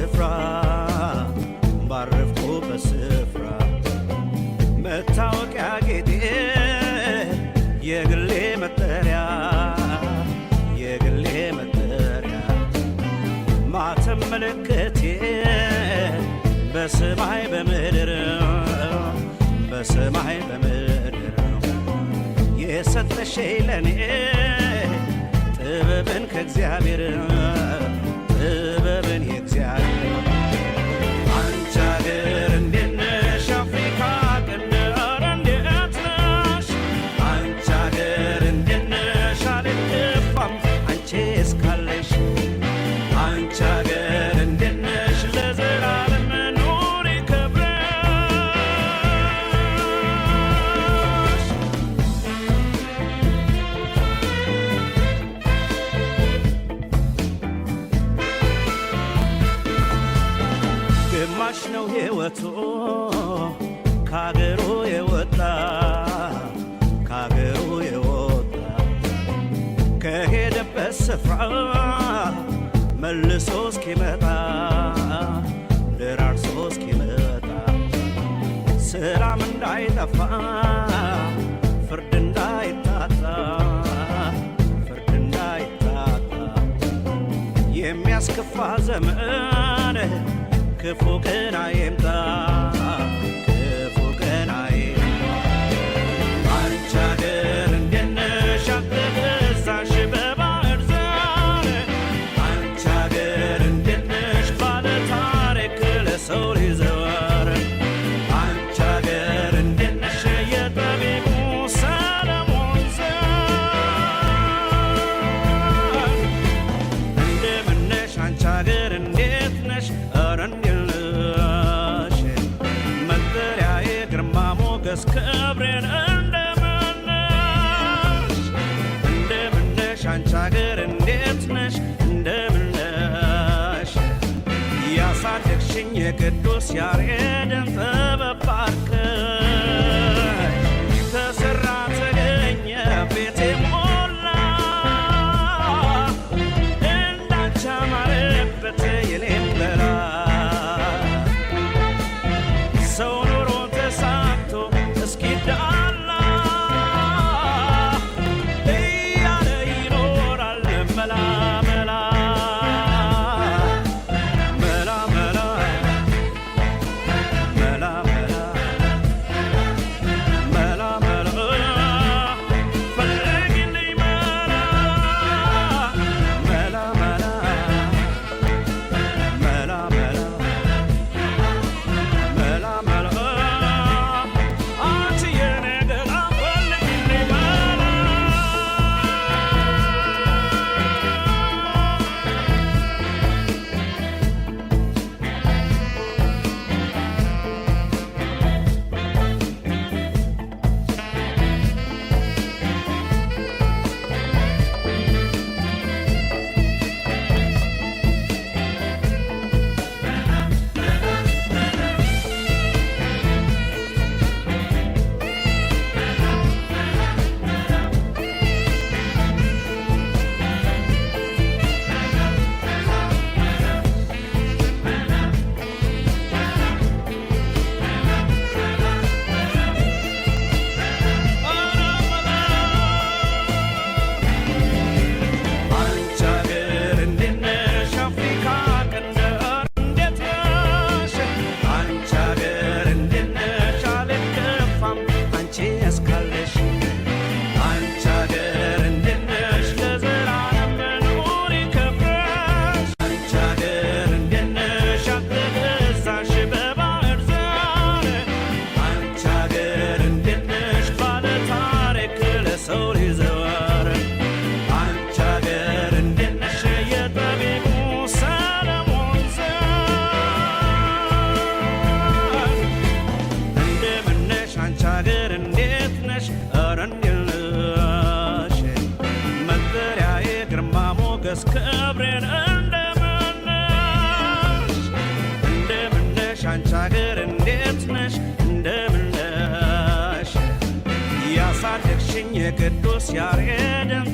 ስፍራ ባረፍኩበት ስፍራ መታወቂያ ጌጤ የግሌ መጠሪያ የግሌ መጠሪያ ማተም ምልክቴ በሰማይ በምድር በሰማይ በምድር የሰጠሽኝ ለኔ ጥበብን ከእግዚአብሔር ጥበብን የእግዚአብሔር አንቺ አገር እንዴት ነሽ አፍሪካ ቀንድ ኧረ እንዴት ነሽ አንቺ አገር እንዴት ነሽ አልጠፋም አንቺ እስካለሽ አንቺ አገር እንዴት ነሽ ለዘላለም ኑሪ ክብረሽ ግማሽ ነው ሕይወቱ ከአገሩ የወጣ ከአገሩ የወጣ ከሄደበት ስፍራ መልሶ እስኪመጣ ደራርሶ እስኪመጣ ሰላም እንዳይጠፋ ፍርድ እንዳይታጣ ፍርድ እንዳይታጣ የሚያስከፋ ዘመን ክፉ ቀን አይምጣ ክፉ ቀን አይምጣ አንቺ አገር እንዴት ነሽ አልተገዛሽ በባዕድ ዘር አንቺ አገር እንዴት ነሽ ባለ ታሪክ ለሰው ሊዘወር አንቺ አገር እንዴት ነሽ የጠቢቡ ሰለሞን ዘር እንደምን ነሽ አንቺ አገር እንዴት ነሽ ኧረ ክብሬን እንደምን ነሽ አንቺ አገር እንዴት ነሽ እንደምን ነሽ ያሳደግሽኝ የቅዱስ ያሬድን ጥበብ ባርከሽ ተሰራ ተገኘ ቤቴ ሞላ እንዳንቺ አማረበት የኔም ገላ ሰው ኑሮ ተሳክቶ እስኪዳላ እያለ ይኖራል መላ መላ መላ መላ መላ መላ መላ ፈልጊልኝ መላ መላ መላ መላ መላ መላ አንቺ የኔ ገላ ፈልጊልኝ መላ አንቺ አገር እንዴት ነሽ አፍሪካ ቀንድ እንዴት ነሽ አንቺ አገር እንዴት ነሽ አልከፋም አንቺ እስካለሽ አንቺ አገር እንዴት ነሽ ለዘላለም ኑሪ ክብረሽ አንቺ አገር እንዴት ነሽ አልተገዛሽ በባዕድ ዘር አንቺ አገር እንዴት ነሽ ባለ ታሪክ ለሰው ሊዘወር አንቺ አገር እንዴት ነሽ የጠቢቡ ሰለሞን ዘር እንደምን ነሽ አንቺ አገር እንዴት ነሽ ኧረ እንዴት ነሽ መጠሪያዬ ግርማ ሞገስ ክብሬን እንደምን ነሽ አንቺ አገር እንዴት ነሽ እንደምን ነሽ ያሳደግሽኝ የቅዱስ ያሬድን